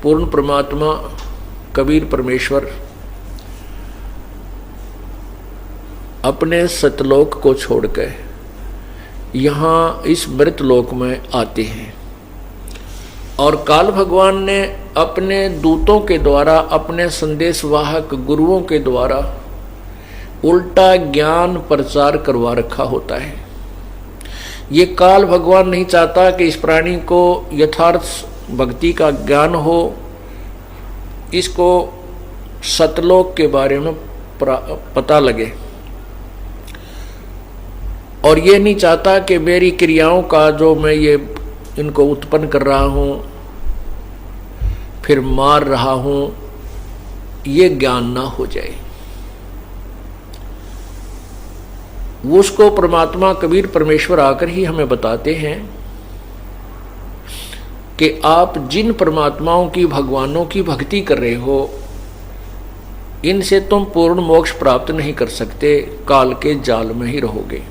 पूर्ण परमात्मा कबीर परमेश्वर अपने सतलोक को छोड़कर यहाँ इस मृतलोक में आते हैं और काल भगवान ने अपने दूतों के द्वारा, अपने संदेशवाहक गुरुओं के द्वारा उल्टा ज्ञान प्रचार करवा रखा होता है। ये काल भगवान नहीं चाहता कि इस प्राणी को यथार्थ भक्ति का ज्ञान हो, इसको सतलोक के बारे में पता लगे, और ये नहीं चाहता कि मेरी क्रियाओं का जो मैं ये इनको उत्पन्न कर रहा हूँ फिर मार रहा हूँ, ये ज्ञान ना हो जाए। उसको परमात्मा कबीर परमेश्वर आकर ही हमें बताते हैं कि आप जिन परमात्माओं की, भगवानों की भक्ति कर रहे हो, इनसे तुम पूर्ण मोक्ष प्राप्त नहीं कर सकते, काल के जाल में ही रहोगे।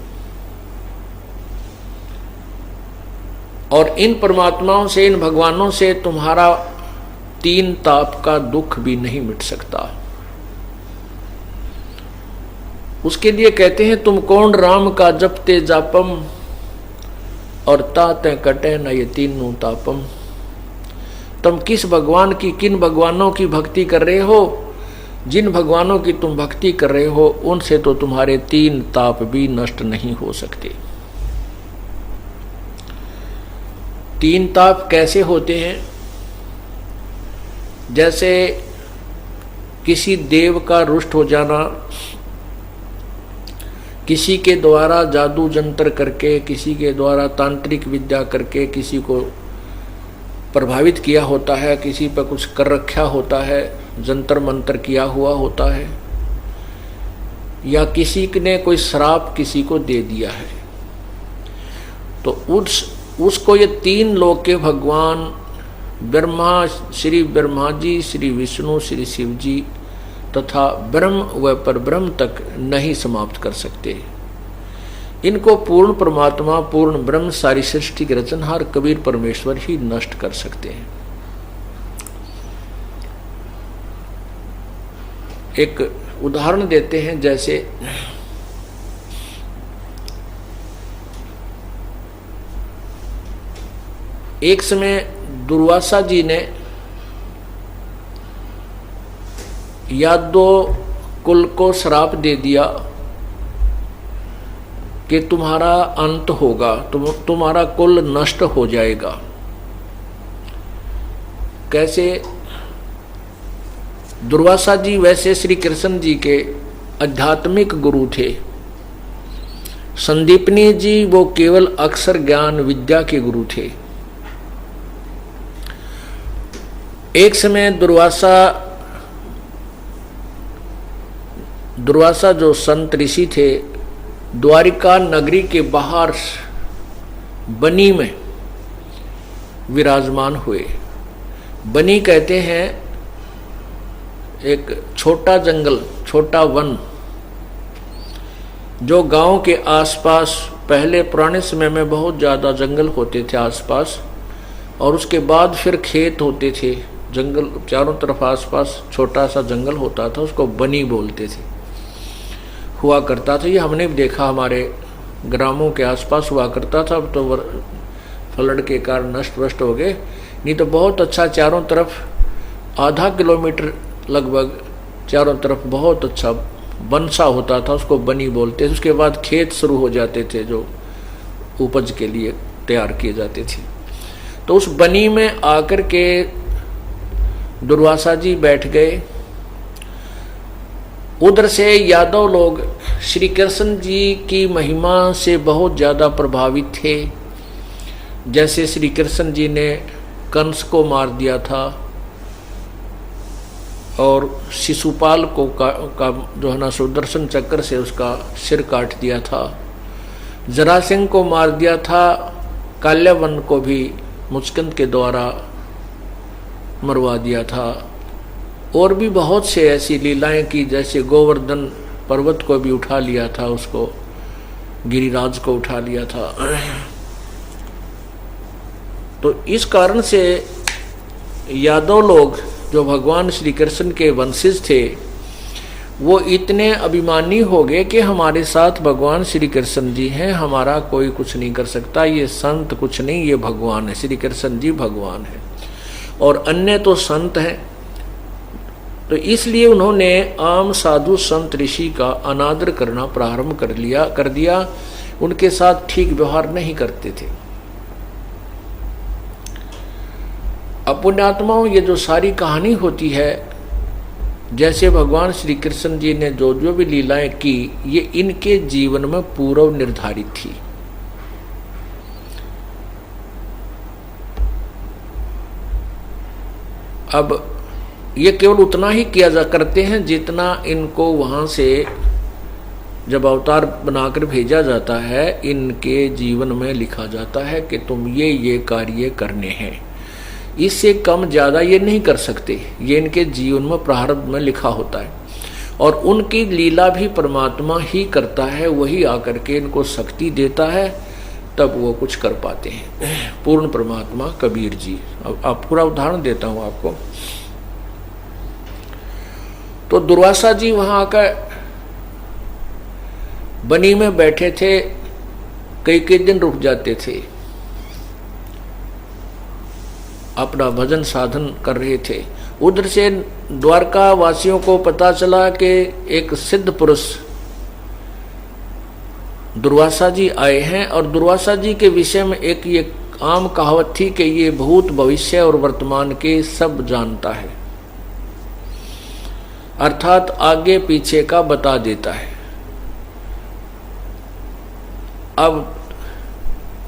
और इन परमात्माओं से, इन भगवानों से तुम्हारा 3 ताप का दुख भी नहीं मिट सकता। उसके लिए कहते हैं तुम कौन राम का जपते जापम और ताते कटे न ये 3 तापम। तुम किस भगवान की, किन भगवानों की भक्ति कर रहे हो? जिन भगवानों की तुम भक्ति कर रहे हो उनसे तो तुम्हारे 3 ताप भी नष्ट नहीं हो सकते। 3 ताप कैसे होते हैं? जैसे किसी देव का रुष्ट हो जाना, किसी के द्वारा जादू जंतर करके, किसी के द्वारा तांत्रिक विद्या करके किसी को प्रभावित किया होता है, किसी पर कुछ कर रखा होता है, जंतर मंतर किया हुआ होता है, या किसी ने कोई श्राप किसी को दे दिया है, तो उसको ये 3 लोक के भगवान ब्रह्मा, श्री ब्रह्मा जी, श्री विष्णु, श्री शिव जी तथा ब्रह्म व परब्रह्म तक नहीं समाप्त कर सकते। इनको पूर्ण परमात्मा, पूर्ण ब्रह्म, सारी सृष्टि के रचनहार कबीर परमेश्वर ही नष्ट कर सकते हैं। एक उदाहरण देते हैं, जैसे एक समय दुर्वासा जी ने यादव कुल को श्राप दे दिया कि तुम्हारा अंत होगा, तुम्हारा कुल नष्ट हो जाएगा। कैसे? दुर्वासा जी वैसे श्री कृष्ण जी के आध्यात्मिक गुरु थे। संदीपनी जी वो केवल अक्षर ज्ञान विद्या के गुरु थे। एक समय दुर्वासा जो संत ऋषि थे, द्वारिका नगरी के बाहर बनी में विराजमान हुए। बनी कहते हैं एक छोटा जंगल, छोटा वन, जो गांव के आसपास, पहले पुराने समय में बहुत ज़्यादा जंगल होते थे आसपास, और उसके बाद फिर खेत होते थे। जंगल चारों तरफ आसपास छोटा सा जंगल होता था, उसको बनी बोलते थे, हुआ करता था। ये हमने भी देखा, हमारे ग्रामों के आसपास हुआ करता था। अब तो फ्लड के कारण नष्ट वष्ट हो गए, नहीं तो बहुत अच्छा चारों तरफ आधा किलोमीटर लगभग चारों तरफ बहुत अच्छा बनसा होता था, उसको बनी बोलते थे। उसके बाद खेत शुरू हो जाते थे जो उपज के लिए तैयार किए जाते थे। तो उस बनी में आकर के दुर्वासा जी बैठ गए। उधर से यादव लोग श्री कृष्ण जी की महिमा से बहुत ज़्यादा प्रभावित थे। जैसे श्री कृष्ण जी ने कंस को मार दिया था, और शिशुपाल को का जो है ना सुदर्शन चक्र से उसका सिर काट दिया था। जरासिंह को मार दिया था, काल्यावन को भी मुचकंद के द्वारा मरवा दिया था। और भी बहुत से ऐसी लीलाएं की, जैसे गोवर्धन पर्वत को भी उठा लिया था, उसको गिरिराज को उठा लिया था। तो इस कारण से यादव लोग जो भगवान श्री कृष्ण के वंशज थे वो इतने अभिमानी हो गए कि हमारे साथ भगवान श्री कृष्ण जी हैं, हमारा कोई कुछ नहीं कर सकता, ये संत कुछ नहीं, ये भगवान है, श्री कृष्ण जी भगवान है और अन्य तो संत हैं। तो इसलिए उन्होंने आम साधु संत ऋषि का अनादर करना प्रारंभ कर दिया, उनके साथ ठीक व्यवहार नहीं करते थे। पुण्यात्माओं, ये जो सारी कहानी होती है, जैसे भगवान श्री कृष्ण जी ने जो जो भी लीलाएं की, ये इनके जीवन में पूर्व निर्धारित थी। अब ये केवल उतना ही किया जा करते हैं जितना इनको वहां से जब अवतार बनाकर भेजा जाता है, इनके जीवन में लिखा जाता है कि तुम ये कार्य करने हैं। इससे कम ज्यादा ये नहीं कर सकते, ये इनके जीवन में प्रारब्ध में लिखा होता है और उनकी लीला भी परमात्मा ही करता है, वही आकर के इनको शक्ति देता है, तब वो कुछ कर पाते हैं। पूर्ण परमात्मा कबीर जी। अब आप पूरा उदाहरण देता हूं आपको। तो दुर्वासा जी वहां आकर बनी में बैठे थे, कई दिन रुक जाते थे, अपना भजन साधन कर रहे थे। उधर से द्वारका वासियों को पता चला कि एक सिद्ध पुरुष दुर्वासा जी आए हैं और दुर्वासा जी के विषय में एक ये आम कहावत थी कि ये भूत भविष्य और वर्तमान के सब जानता है, अर्थात आगे पीछे का बता देता है। अब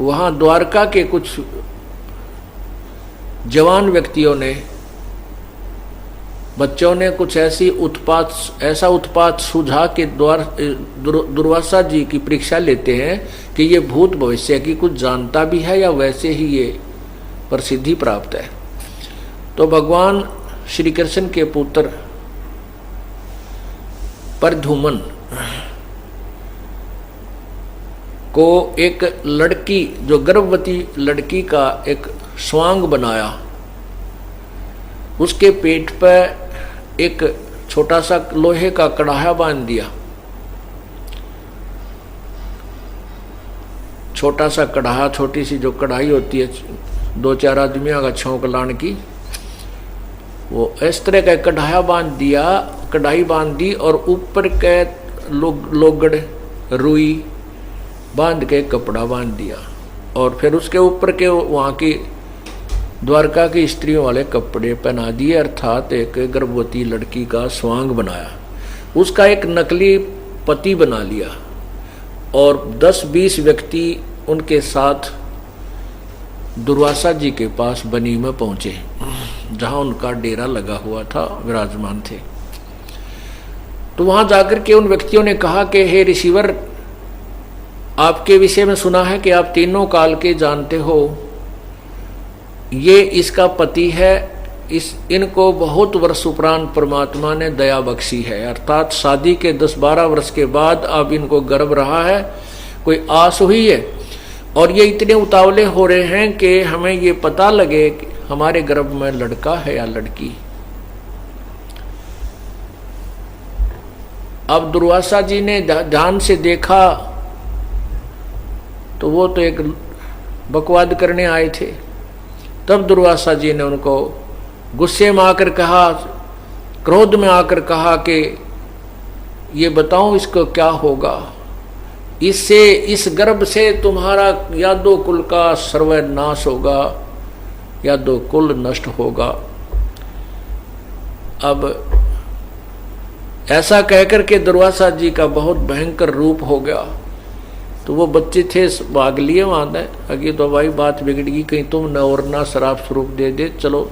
वहां द्वारका के कुछ जवान व्यक्तियों ने, बच्चों ने कुछ ऐसा उत्पात सुझा के दुर्वासा जी की परीक्षा लेते हैं कि ये भूत भविष्य की कुछ जानता भी है या वैसे ही ये प्रसिद्धि प्राप्त है। तो भगवान श्री कृष्ण के पुत्र प्रद्युम्न को एक लड़की, जो गर्भवती लड़की का एक स्वांग बनाया, उसके पेट पर एक छोटा सा लोहे का कड़ाहा बांध दिया। छोटा सा कड़ाहा, छोटी सी जो कढ़ाई होती है 2-4 आदमियों का छौंक लाने की, वो इस तरह का कढ़ाया बांध दिया, कढ़ाई बांध दी और ऊपर के लोगड़ रुई बांध के कपड़ा बांध दिया और फिर उसके ऊपर के वहाँ की द्वारका की स्त्रियों वाले कपड़े पहना दिए, अर्थात एक गर्भवती लड़की का स्वांग बनाया। उसका एक नकली पति बना लिया और 10-20 व्यक्ति उनके साथ दुर्वासा जी के पास बनी में पहुंचे, जहां उनका डेरा लगा हुआ था, विराजमान थे। तो वहां जाकर के उन व्यक्तियों ने कहा कि हे ऋषिवर, आपके विषय में सुना है कि आप तीनों काल के जानते हो, ये इसका पति है, इनको बहुत वर्ष उपरांत परमात्मा ने दया बख्शी है, अर्थात शादी के 10-12 वर्ष के बाद अब इनको गर्भ रहा है, कोई आस हुई है और ये इतने उतावले हो रहे हैं कि हमें ये पता लगे कि हमारे गर्भ में लड़का है या लड़की। अब दुर्वासा जी ने ध्यान से देखा तो वो तो एक बकवाद करने आए थे। तब दुर्वासा जी ने उनको गुस्से में आकर कहा, क्रोध में आकर कहा कि ये बताओ इसको क्या होगा, इससे, इस गर्भ से तुम्हारा यादव कुल का सर्वनाश होगा, यादव कुल नष्ट होगा। अब ऐसा कहकर के दुर्वासा जी का बहुत भयंकर रूप हो गया। तो वो बच्चे थे, भाग लिए वहां, अगे तो भाई बात बिगड़ गई, कहीं तुम न और ना शराब स्वरूप दे, चलो